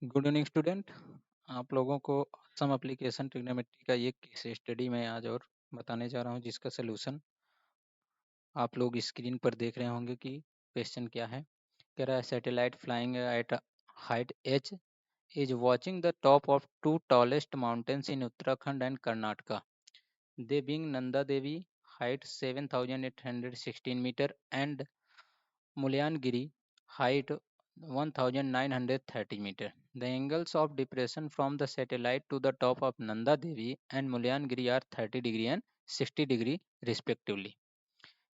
Good evening student. आप लोगों को सम एप्लीकेशन ट्रिग्नोमेट्री का ये केस स्टडी मैं आज और बताने जा रहा हूँ, जिसका सलूशन आप लोग स्क्रीन पर देख रहे होंगे कि क्वेश्चन क्या है। कह रहा है satellite flying at height H is watching the top of two tallest mountains in Uttarakhand and Karnataka, they being Nanda Devi height 7,816 metre and Mulyanagiri, height 1930 meter. The angles of depression from the satellite to the top of Nanda Devi and Mulyanagiri are 30° and 60° respectively.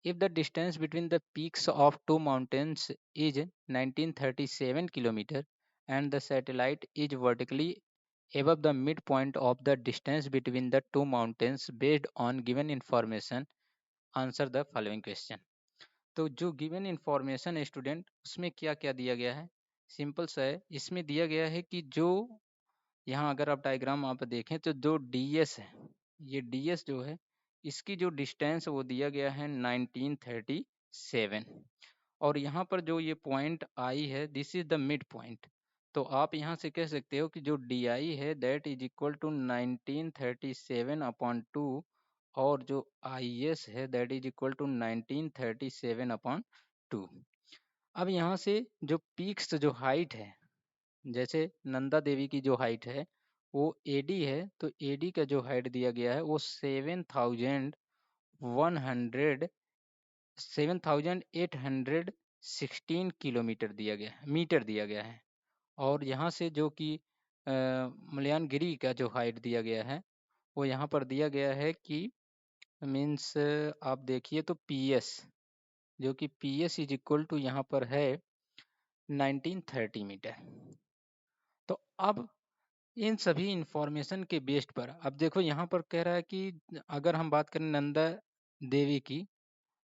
If the distance between the peaks of two mountains is 1937 km and the satellite is vertically above the midpoint of the distance between the two mountains based on given information, answer the following question. तो जो given information है student, उसमें क्या क्या दिया गया है? Simple सा है। इसमें दिया गया है कि जो यहाँ अगर आप डायग्राम आप देखें तो जो डीएस है, ये डीएस जो है इसकी जो डिस्टेंस वो दिया गया है 1937, और यहाँ पर जो ये पॉइंट आई है this is the mid point. तो आप यहाँ से कह सकते हो कि जो डी आई है दैट इज इक्वल टू 1937/2, और जो आई एस है दैट इज इक्वल टू 1937/2। अब यहाँ से जो पीक्स जो हाइट है, जैसे नंदा देवी की जो हाइट है वो एडी है, तो एडी का जो हाइट दिया गया है वो 7,816 किलोमीटर दिया गया है, मीटर दिया गया है। और यहाँ से जो कि मुल्यानगिरी का जो हाइट दिया गया है वो यहाँ पर दिया गया है कि मीन्स आप देखिए तो पी एस, जो कि P S is equal to यहाँ पर है 1930 मीटर। तो अब इन सभी इंफॉर्मेशन के बेस्ड पर अब देखो यहाँ पर कह रहा है कि अगर हम बात करें नंदा देवी की,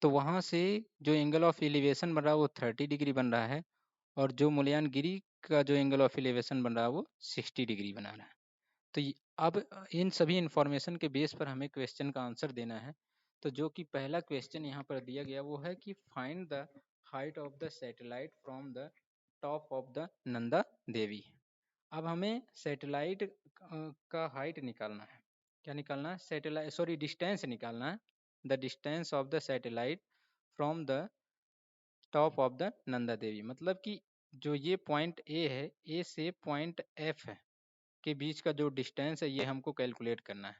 तो वहाँ से जो एंगल ऑफ एलिवेशन बन रहा है वो 30° बन रहा है, और जो मुल्यानगिरी का जो एंगल ऑफ एलिवेशन बन रहा है वो 60° बना रहा है। तो अब इन सभी इंफॉर्मेशन के बेस पर हमें क्वेश्चन का आंसर देना है। तो जो कि पहला क्वेश्चन यहाँ पर दिया गया वो है कि find the height of the satellite from the top of the Nanda Devi. अब हमें सैटेलाइट का हाइट निकालना है। क्या निकालना है? सैटेलाइट सॉरी डिस्टेंस निकालना है। The distance of the satellite from the top of the Nanda Devi, मतलब कि जो ये पॉइंट ए है, ए से पॉइंट एफ है के बीच का जो डिस्टेंस है ये हमको कैलकुलेट करना है।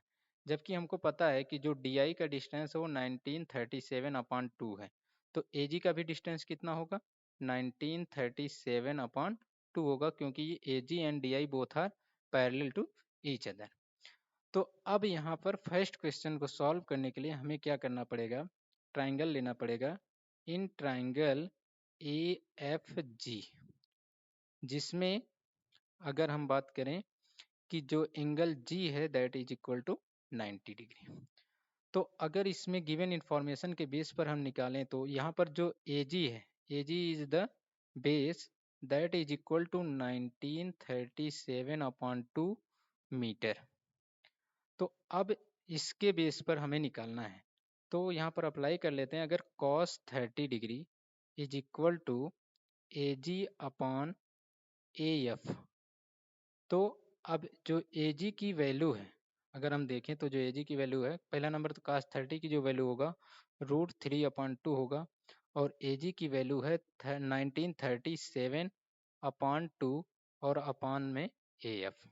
जबकि हमको पता है कि जो डी आई का डिस्टेंस है वो 1937/2 है, तो ए जी का भी डिस्टेंस कितना होगा? 1937/2 होगा, क्योंकि ये A G and D I both are parallel to each other. तो अब यहाँ पर फर्स्ट क्वेश्चन को सॉल्व करने के लिए हमें क्या करना पड़ेगा? ट्राइंगल लेना पड़ेगा। In triangle A F G, जिसमें अगर हम बात करें कि जो एंगल जी है दैट इज इक्वल टू 90°। तो अगर इसमें गिवन इंफॉर्मेशन के बेस पर हम निकालें तो यहाँ पर जो ए जी है, A G is the base that is equal to 1937/2 metre. तो अब इसके बेस पर हमें निकालना है, तो यहाँ पर अप्लाई कर लेते हैं। अगर cos 30° is equal to A G upon A F, तो अब जो ए जी की वैल्यू है, अगर हम देखें तो जो ए जी की वैल्यू है, पहला नंबर तो cos 30 की जो वैल्यू होगा √3/2 होगा, और ए जी की वैल्यू है 1937/2 और अपान में ए एफ।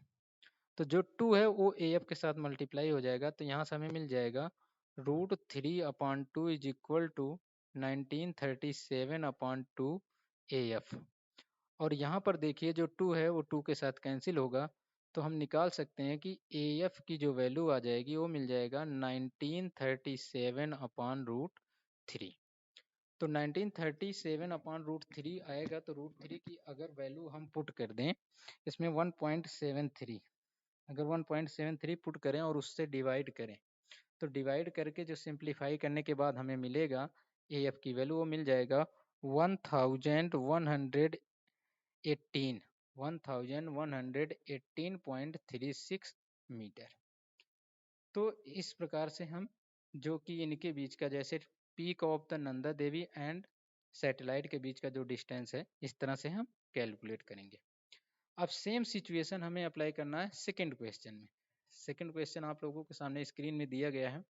तो जो 2 है वो ए एफ के साथ मल्टीप्लाई हो जाएगा, तो यहाँ से हमें मिल जाएगा √3/2 is equal to 1937/2 A F. और यहाँ पर देखिए जो 2 है वो 2 के साथ कैंसिल होगा, तो हम निकाल सकते हैं कि ए एफ की जो वैल्यू आ जाएगी वो मिल जाएगा 1937/√3। तो 1937/√3 आएगा, तो √3 की अगर वैल्यू हम पुट कर दें इसमें 1.73, अगर 1.73 पुट करें और उससे डिवाइड करें, तो डिवाइड करके जो सिंप्लीफाई करने के बाद हमें मिलेगा ए एफ की वैल्यू, वो मिल जाएगा 1118.36 मीटर। तो इस प्रकार से हम जो कि इनके बीच का, जैसे peak of the Nanda Devi and satellite के बीच का जो डिस्टेंस है, इस तरह से हम कैलकुलेट करेंगे। अब सेम सिचुएशन हमें अप्लाई करना है सेकंड क्वेश्चन में। सेकंड क्वेश्चन आप लोगों के सामने स्क्रीन में दिया गया है।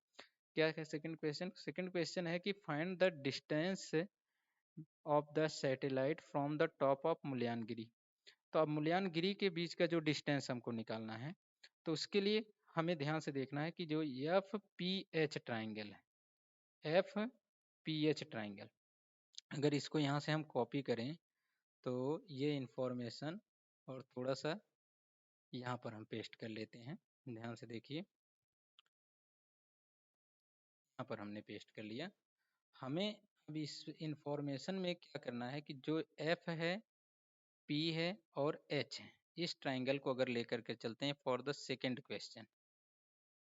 क्या है सेकंड क्वेश्चन? सेकंड क्वेश्चन है कि find the distance of the satellite from the top of Mullayanagiri. तो अब मुल्यानगिरी के बीच का जो डिस्टेंस हमको निकालना है, तो उसके लिए हमें ध्यान से देखना है कि जो एफ पी एच ट्राइंगल है, एफ पी एच ट्राइंगल, अगर इसको यहाँ से हम कॉपी करें तो ये इंफॉर्मेशन और थोड़ा सा यहाँ पर हम पेस्ट कर लेते हैं। ध्यान से देखिए, यहाँ पर हमने पेस्ट कर लिया। हमें अब इस इंफॉर्मेशन में क्या करना है कि जो एफ है, पी है और एच है, इस ट्राइंगल को अगर लेकर के चलते हैं for the second question.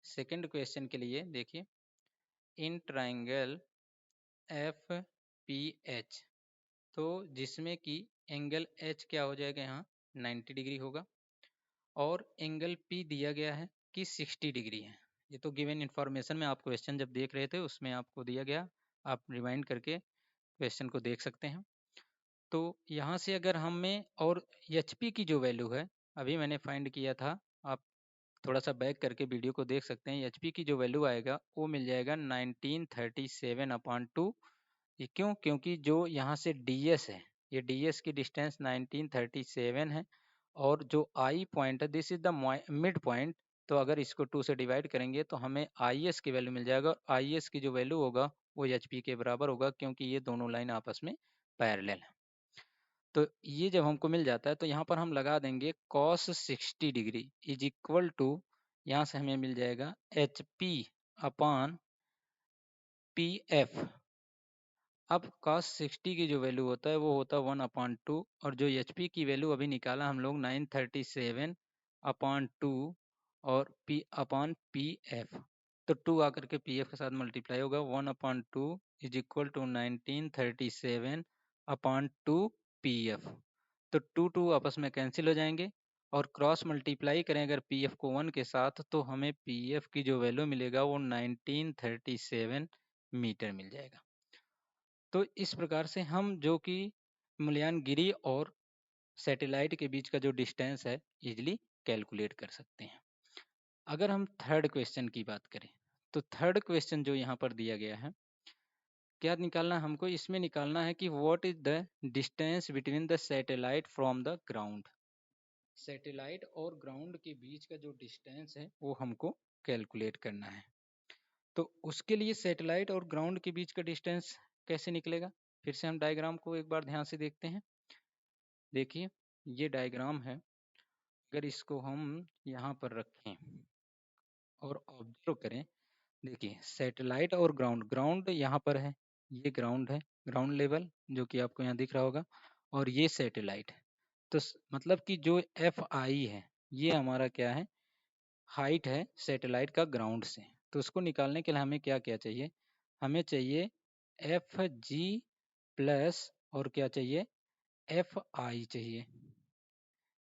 Second question के लिए देखिए, in triangle F P H, तो जिसमें कि एंगल एच क्या हो जाएगा, यहाँ 90 डिग्री होगा और एंगल पी दिया गया है कि 60 डिग्री है। ये तो गिवन इन्फॉर्मेशन में आप क्वेश्चन जब देख रहे थे उसमें आपको दिया गया, आप रिवाइंड करके क्वेश्चन को देख सकते हैं। तो यहाँ से अगर हमें, और एच पी की जो वैल्यू है अभी मैंने फाइंड किया था, आप थोड़ा सा बैक करके वीडियो को देख सकते हैं। एच पी की जो वैल्यू आएगा वो मिल जाएगा 1937/2। ये क्यों? क्योंकि जो यहाँ से डी एस है, ये डी एस की डिस्टेंस 1937 है और जो आई पॉइंट है this is the mid point. तो अगर इसको 2 से डिवाइड करेंगे तो हमें आई एस की वैल्यू मिल जाएगा और आई एस की जो वैल्यू होगा वो एच पी के बराबर होगा, क्योंकि ये दोनों लाइन आपस में पैरेलल है। तो ये जब हमको मिल जाता है तो यहाँ पर हम लगा देंगे cos 60 degree is equal to, यहाँ से हमें मिल जाएगा H P upon P F. अब cos 60 की जो वैल्यू होता है वो होता है 1/2, और जो एच पी की वैल्यू अभी निकाला हम लोग 937/2 और पी अपान पी एफ, तो 2 आकर के पी एफ के साथ मल्टीप्लाई होगा। 1/2 is equal to 1937/2 P F. तो 2 आपस में कैंसिल हो जाएंगे और क्रॉस मल्टीप्लाई करें अगर पी एफ को 1 के साथ तो हमें पी एफ की जो वैल्यू मिलेगा वो 1937 मीटर मिल जाएगा। तो इस प्रकार से हम जो कि मुल्यानगिरी और सैटेलाइट के बीच का जो डिस्टेंस है इजीली कैलकुलेट कर सकते हैं। अगर हम थर्ड क्वेश्चन की बात करें तो थर्ड क्वेश्चन जो यहाँ पर दिया गया है, क्या निकालना है हमको? इसमें निकालना है कि what is the distance between the satellite from the ground. Satellite और ग्राउंड के बीच का जो डिस्टेंस है वो हमको कैलकुलेट करना है। तो उसके लिए सैटेलाइट और ग्राउंड के बीच का डिस्टेंस कैसे निकलेगा? फिर से हम डायग्राम को एक बार ध्यान से देखते हैं। देखिए, ये डायग्राम है, अगर इसको हम यहाँ पर रखें और ऑब्जर्व करें, देखिए सैटेलाइट और ग्राउंड, ग्राउंड यहाँ पर है, ये ग्राउंड है, ग्राउंड लेवल जो कि आपको यहाँ दिख रहा होगा, और ये सैटेलाइट है। तो मतलब कि जो एफ आई है ये हमारा क्या है, हाइट है सैटेलाइट का ग्राउंड से। तो उसको निकालने के लिए हमें क्या क्या चाहिए? हमें चाहिए एफ जी प्लस और क्या चाहिए, एफ आई चाहिए,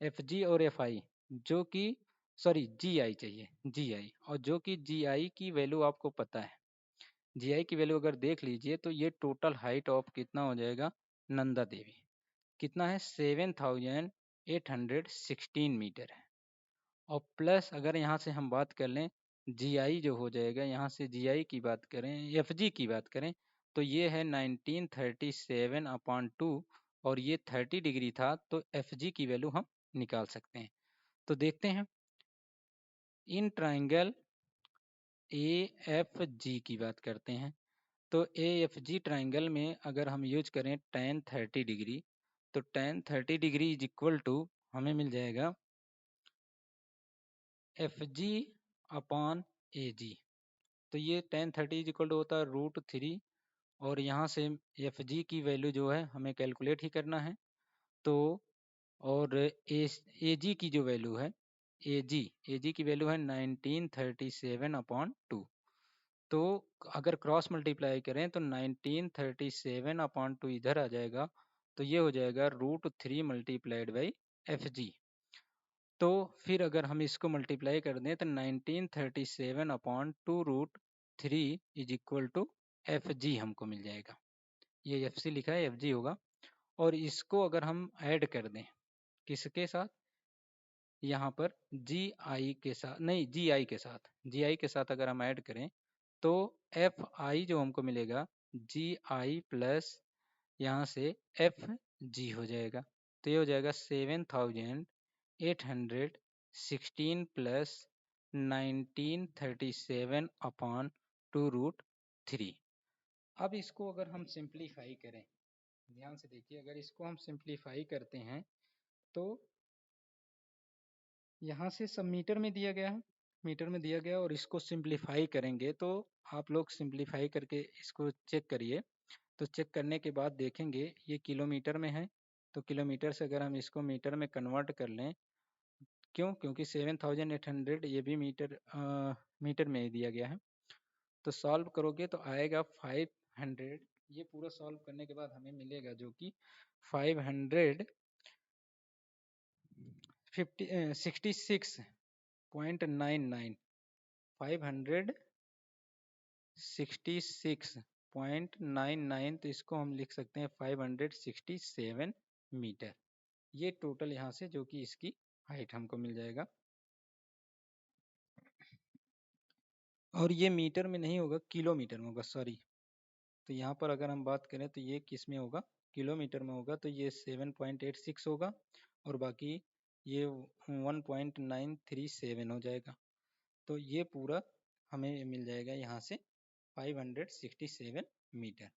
एफ जी और एफ आई, जो कि सॉरी जी आई चाहिए, जी आई, और जो कि जी आई की वैल्यू आपको पता है। जी आई की वैल्यू अगर देख लीजिए तो ये टोटल हाइट ऑफ कितना हो जाएगा, नंदा देवी कितना है, 7816 मीटर है। और प्लस अगर यहाँ से हम बात कर लें जी आई जो हो जाएगा, यहाँ से जी आई की बात करें, एफ जी की बात करें, तो ये है 1937/2 और ये 30 डिग्री था, तो एफ जी की वैल्यू हम निकाल सकते हैं। तो देखते हैं, in triangle A F G की बात करते हैं। तो ए एफ जी ट्राइंगल में अगर हम यूज करें tan 30 डिग्री, तो tan 30 degree is equal to हमें मिल जाएगा एफ जी अपान ए जी। तो ये tan 30 इज इक्वल टू होता है √3, और यहाँ से एफ जी की वैल्यू जो है हमें कैलकुलेट ही करना है। तो और ए जी की जो वैल्यू है, ए जी की वैल्यू है 1937/2। तो अगर क्रॉस मल्टीप्लाई करें तो 1937/2 इधर आ जाएगा, तो ये हो जाएगा √3 मल्टीप्लाइड बाई एफ जी। तो फिर अगर हम इसको मल्टीप्लाई कर दें तो 1937/2 √3 is equal to F G हमको मिल जाएगा। ये एफ सी लिखा है, एफ जी होगा। और इसको अगर हम ऐड कर दें किसके साथ, यहाँ पर जी आई के साथ अगर हम ऐड करें तो एफ आई जो हमको मिलेगा जी आई प्लस यहाँ से एफ जी हो जाएगा। तो ये हो जाएगा 7816 प्लस 1937 अपॉन 2√3। अब इसको अगर हम सिंप्लीफाई करें, ध्यान से देखिए, अगर इसको हम सिंप्लीफाई करते हैं तो यहाँ से सब मीटर में दिया गया है, मीटर में दिया गया, और इसको सिंप्लीफाई करेंगे तो आप लोग सिंप्लीफाई करके इसको चेक करिए। तो चेक करने के बाद देखेंगे ये किलोमीटर में है, तो किलोमीटर से अगर हम इसको मीटर में कन्वर्ट कर लें, क्योंकि 7800 ये भी मीटर में ही दिया गया है। तो सॉल्व करोगे तो आएगा 500। ये पूरा सॉल्व करने के बाद हमें मिलेगा जो कि 566.99 566.99, तो इसको हम लिख सकते हैं 567 मीटर। ये टोटल यहाँ से जो कि इसकी हाइट हमको मिल जाएगा। और ये मीटर में नहीं होगा, किलोमीटर में होगा, सॉरी। तो यहाँ पर अगर हम बात करें तो ये किस में होगा, किलोमीटर में होगा, तो ये 7.86 होगा और बाकी ये 1.937 हो जाएगा। तो ये पूरा हमें मिल जाएगा यहाँ से 567 मीटर।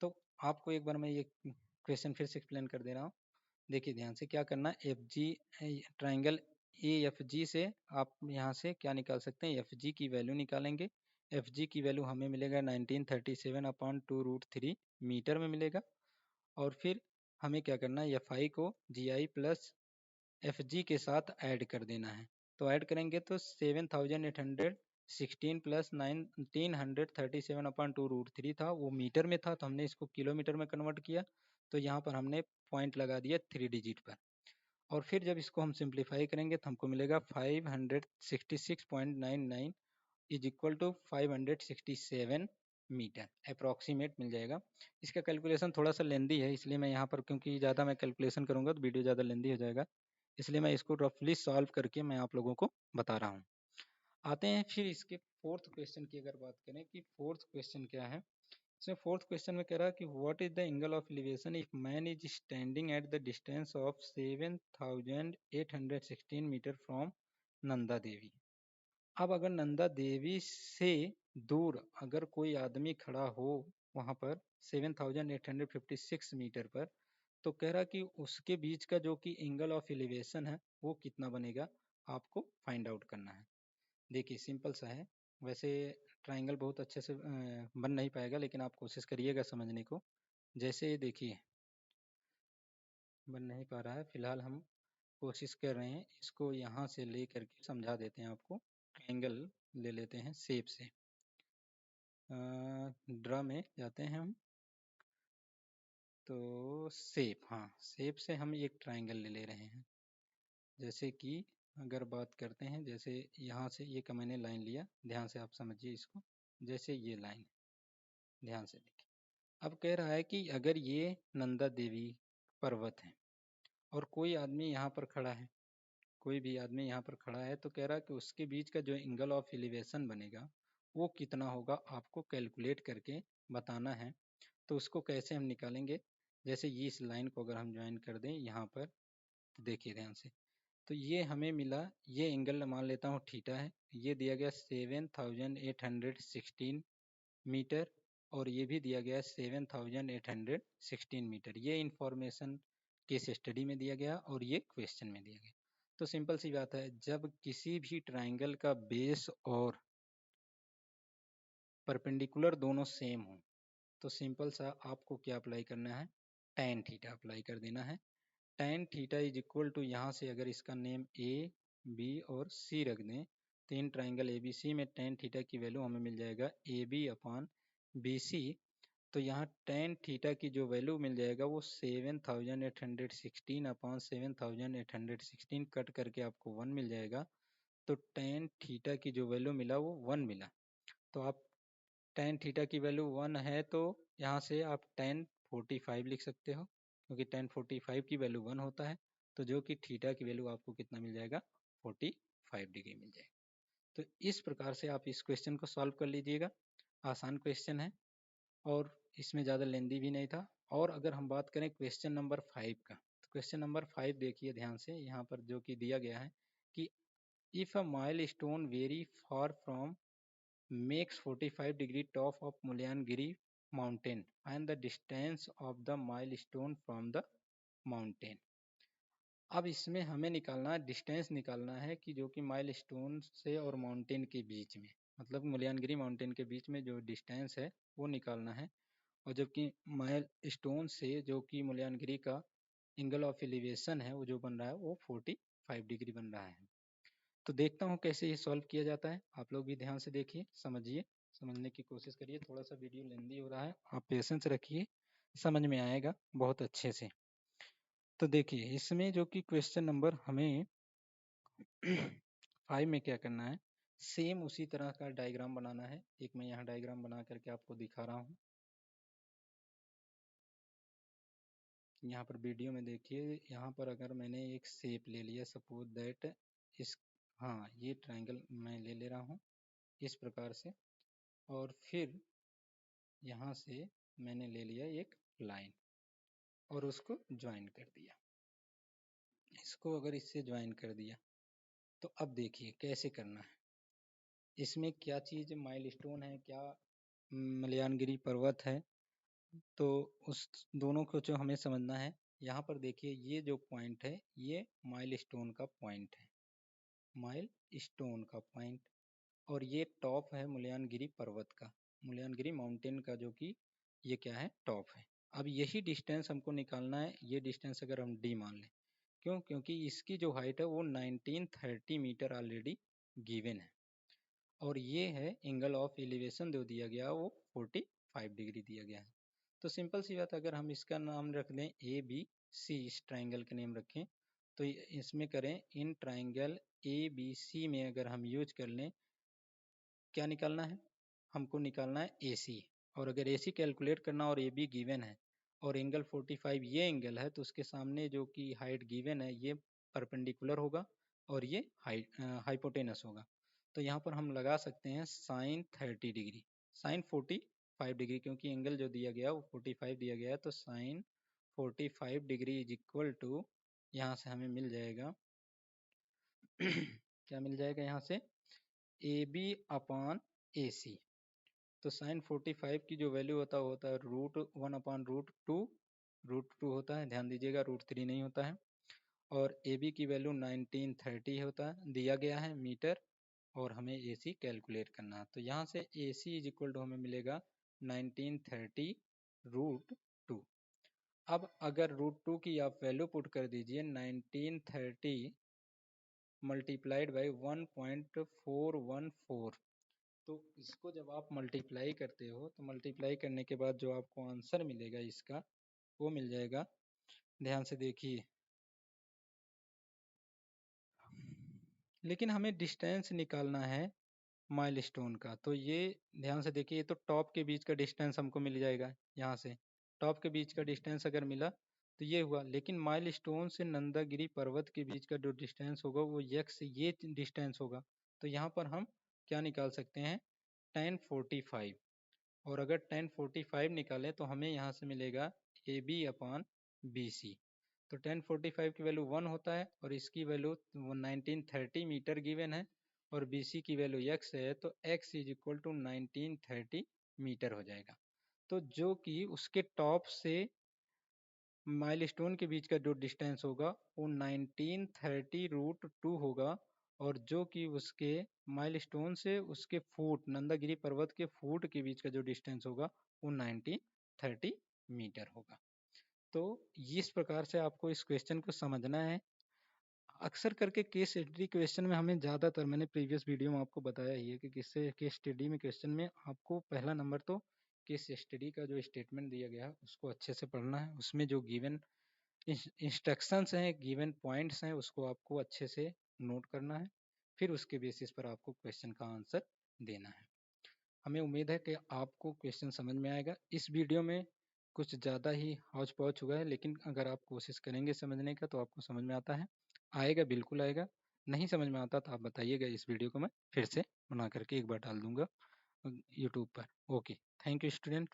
तो आपको एक बार मैं ये क्वेश्चन फिर से एक्सप्लेन कर दे रहा हूँ। देखिए ध्यान से क्या करना है, F G triangle A F G से आप यहाँ से क्या निकाल सकते हैं, एफ जी की वैल्यू निकालेंगे। एफ जी की वैल्यू हमें मिलेगा 1937 अपॉन 2√3 मीटर में मिलेगा। और फिर हमें क्या करना है, एफ आई को जी आई प्लस एफ जी के साथ ऐड कर देना है। तो ऐड करेंगे तो 7816 प्लस 1937 अपॉन 2√3 था, वो मीटर में था, तो हमने इसको किलोमीटर में कन्वर्ट किया। तो यहाँ पर हमने पॉइंट लगा दिया 3 डिजिट पर। और फिर जब इसको हम सिंप्लीफाई करेंगे तो हमको मिलेगा 566.99 is equal to 567 metre approximate मिल जाएगा। इसका कैलकुलेशन थोड़ा सा लेंदी है, इसलिए मैं यहाँ पर, क्योंकि ज़्यादा मैं कैलकुलेशन करूँगा तो वीडियो ज़्यादा लेंदी हो जाएगा, इसलिए मैं इसको रफली सॉल्व करके मैं आप लोगों को बता रहा हूँ। आते हैं फिर इसके फोर्थ क्वेश्चन की अगर बात करें कि फोर्थ क्वेश्चन क्या है। इसमें फोर्थ क्वेश्चन में कह रहा है कि what is the angle of elevation if man is standing at the distance of 7816 metre from Nanda Devi. अब अगर नंदा देवी से दूर अगर कोई आदमी खड़ा हो वहाँ पर 7856 मीटर पर, तो कह रहा कि उसके बीच का जो कि एंगल ऑफ एलिवेशन है वो कितना बनेगा, आपको फाइंड आउट करना है। देखिए सिंपल सा है, वैसे ट्राइंगल बहुत अच्छे से बन नहीं पाएगा, लेकिन आप कोशिश करिएगा समझने को। जैसे देखिए बन नहीं पा रहा है, फिलहाल हम कोशिश कर रहे हैं, इसको यहाँ से ले करके समझा देते हैं आपको। ट्राइंगल ले लेते हैं शेप से, ड्रा में जाते हैं हम, तो शेप, हाँ शेप से हम एक ट्राइंगल ले रहे हैं। जैसे कि अगर बात करते हैं, जैसे यहाँ से ये का मैंने लाइन लिया, ध्यान से आप समझिए इसको, जैसे ये लाइन, ध्यान से देखिए। अब कह रहा है कि अगर ये नंदा देवी पर्वत है और कोई आदमी यहाँ पर खड़ा है, कोई भी आदमी यहाँ पर खड़ा है, तो कह रहा है कि उसके बीच का जो एंगल ऑफ एलिवेशन बनेगा वो कितना होगा, आपको कैलकुलेट करके बताना है। तो उसको कैसे हम निकालेंगे, जैसे ये इस लाइन को अगर हम ज्वाइन कर दें यहाँ पर, तो देखिए ध्यान से, तो ये हमें मिला, ये एंगल मान लेता हूँ थीटा है, ये दिया गया 7816 मीटर, और ये भी दिया गया 7816 मीटर। ये इंफॉर्मेशन केस स्टडी में दिया गया और ये क्वेश्चन में दिया गया। तो सिंपल सी बात है, जब किसी भी ट्राइंगल का बेस और परपेंडिकुलर दोनों सेम हो, तो सिंपल सा आपको क्या अप्लाई करना है, tan थीटा अप्लाई कर देना है। tan theta is equal to, यहाँ से अगर इसका नेम ए बी और सी रख दें, तो in triangle A B C में tan थीटा की वैल्यू हमें मिल जाएगा A B upon B C. तो यहाँ tan थीटा की जो वैल्यू मिल जाएगा वो 7816 अपॉन 7816 कट करके आपको 1 मिल जाएगा। तो tan थीटा की जो वैल्यू मिला वो 1 मिला। तो आप tan थीटा की वैल्यू 1 है, तो यहाँ से आप tan 45 लिख सकते हो, क्योंकि tan 45 की वैल्यू 1 होता है। तो जो कि थीटा की वैल्यू आपको कितना मिल जाएगा, 45 डिग्री मिल जाएगा। तो इस प्रकार से आप इस क्वेश्चन को सॉल्व कर लीजिएगा। आसान क्वेश्चन है और इसमें ज़्यादा लेंदी भी नहीं था। और अगर हम बात करें क्वेश्चन नंबर 5 का, तो क्वेश्चन नंबर 5 देखिए ध्यान से, यहाँ पर जो कि दिया गया है कि if a mile stone very far from makes 45 degree top of Mullayanagiri mountain and the distance of the milestone from the mountain। अब इसमें हमें निकालना है, डिस्टेंस निकालना है कि जो कि माइलस्टोन से और माउंटेन के बीच में, मतलब मुल्लायनगिरी माउंटेन के बीच में जो डिस्टेंस है वो निकालना है। और जबकि माइलस्टोन से जो कि मुल्लायनगिरी का एंगल ऑफ एलिवेशन है वो जो बन रहा है वो 45 डिग्री बन रहा है। तो देखता हूँ कैसे ये सॉल्व किया जाता है। आप लोग भी ध्यान से देखिए, समझिए, समझने की कोशिश करिए। थोड़ा सा वीडियो लेंदी हो रहा है, आप पेशेंस रखिए, समझ में आएगा बहुत अच्छे से। तो देखिए इसमें जो कि क्वेश्चन नंबर हमें 5 में क्या करना है, सेम उसी तरह का डायग्राम बनाना है। एक मैं यहाँ डायग्राम बना करके आपको दिखा रहा हूँ। यहाँ पर वीडियो में देखिए, यहाँ पर अगर मैंने एक शेप ले लिया, सपोज दैट इस, हाँ ये ट्रायंगल मैं ले रहा हूँ इस प्रकार से, और फिर यहाँ से मैंने ले लिया एक लाइन और उसको ज्वाइन कर दिया। इसको अगर इससे ज्वाइन कर दिया तो अब देखिए कैसे करना है। इसमें क्या चीज़ माइलस्टोन है, क्या मुल्लायनगिरी पर्वत है, तो उस दोनों को जो हमें समझना है। यहाँ पर देखिए ये जो पॉइंट है ये माइलस्टोन का पॉइंट है, माइलस्टोन का पॉइंट, और ये टॉप है मुल्लायनगिरी पर्वत का, मुल्लायनगिरी माउंटेन का, जो कि ये क्या है, टॉप है। अब यही डिस्टेंस हमको निकालना है। ये डिस्टेंस अगर हम डी मान लें, क्यों, क्योंकि इसकी जो हाइट है वो 1930 मीटर ऑलरेडी गिवन है, और ये है एंगल ऑफ एलिवेशन जो दिया गया वो 45 डिग्री दिया गया है। तो सिंपल सी बात, अगर हम इसका नाम रख दें ए बी सी, इस ट्राइंगल का नेम रखें, तो इसमें करें in triangle A B C में अगर हम यूज कर लें, क्या निकालना है, हमको निकालना है ए सी। और अगर ए सी कैलकुलेट करना और ए बी गिवन है और एंगल 45 ये एंगल है, तो उसके सामने जो कि हाइट गिवन है ये परपेंडिकुलर होगा और ये हाइपोटेनस होगा। तो यहाँ पर हम लगा सकते हैं साइन 30 डिग्री, साइन 45 डिग्री, क्योंकि एंगल जो दिया गया वो 45 दिया गया है, तो sine 45 degree is equal to, यहाँ से हमें मिल जाएगा क्या मिल जाएगा यहाँ से, ए बी अपान ए सी। तो साइन 45 की जो वैल्यू होता है √1 अपान √2, √2 होता है, ध्यान दीजिएगा, √3 नहीं होता है। और ए बी की वैल्यू 1930 होता है, दिया गया है मीटर, और हमें ए सी कैलकुलेट करना है। तो यहाँ से ए सी इज इक्वल टू हमें मिलेगा 1930 √2। अब अगर √2 की आप वैल्यू पुट कर दीजिए, 1930 मल्टीप्लाइड बाई 1.414, तो इसको जब आप मल्टीप्लाई करते हो तो मल्टीप्लाई करने के बाद जो आपको आंसर मिलेगा इसका, वो मिल जाएगा, ध्यान से देखिए, लेकिन हमें डिस्टेंस निकालना है माइलस्टोन का। तो ये ध्यान से देखिए, ये तो टॉप के बीच का डिस्टेंस हमको मिल जाएगा। यहाँ से टॉप के बीच का डिस्टेंस अगर मिला तो ये हुआ, लेकिन माइलस्टोन से नंदागिरी पर्वत के बीच का जो डिस्टेंस होगा वो यक्स ये डिस्टेंस होगा। तो यहाँ पर हम क्या निकाल सकते हैं, 1045, और अगर 1045 निकालें तो हमें यहाँ से मिलेगा A B upon B C. तो 1045 की वैल्यू 1 होता है और इसकी वैल्यू 1930 मीटर गिवन है, और बी सी की वैल्यू x है, तो x is equal to 1930 metre हो जाएगा। तो जो कि उसके टॉप से माइलस्टोन के बीच का जो डिस्टेंस होगा वो 1930 √2 होगा, और जो कि उसके माइलस्टोन से उसके फुट, नंदागिरी पर्वत के फुट के बीच का जो डिस्टेंस होगा वो 1930 मीटर होगा। तो इस प्रकार से आपको इस क्वेश्चन को समझना है। अक्सर करके केस स्टडी क्वेश्चन में हमें ज़्यादातर, मैंने प्रीवियस वीडियो में आपको बताया ही है कि किससे केस स्टडी में क्वेश्चन में आपको पहला नंबर तो केस स्टडी का जो स्टेटमेंट दिया गया है उसको अच्छे से पढ़ना है। उसमें जो गिवन इंस्ट्रक्शंस हैं, गिवन पॉइंट्स हैं, उसको आपको अच्छे से नोट करना है, फिर उसके बेसिस पर आपको क्वेश्चन का आंसर देना है। हमें उम्मीद है कि आपको क्वेश्चन समझ में आएगा। इस वीडियो में कुछ ज़्यादा ही हौच पौच हुआ है, लेकिन अगर आप कोशिश करेंगे समझने का तो आपको समझ में आता है, आएगा, बिल्कुल आएगा। नहीं समझ में आता तो आप बताइएगा, इस वीडियो को मैं फिर से बना करके एक बार डाल दूंगा यूट्यूब पर। Okay, thank you student.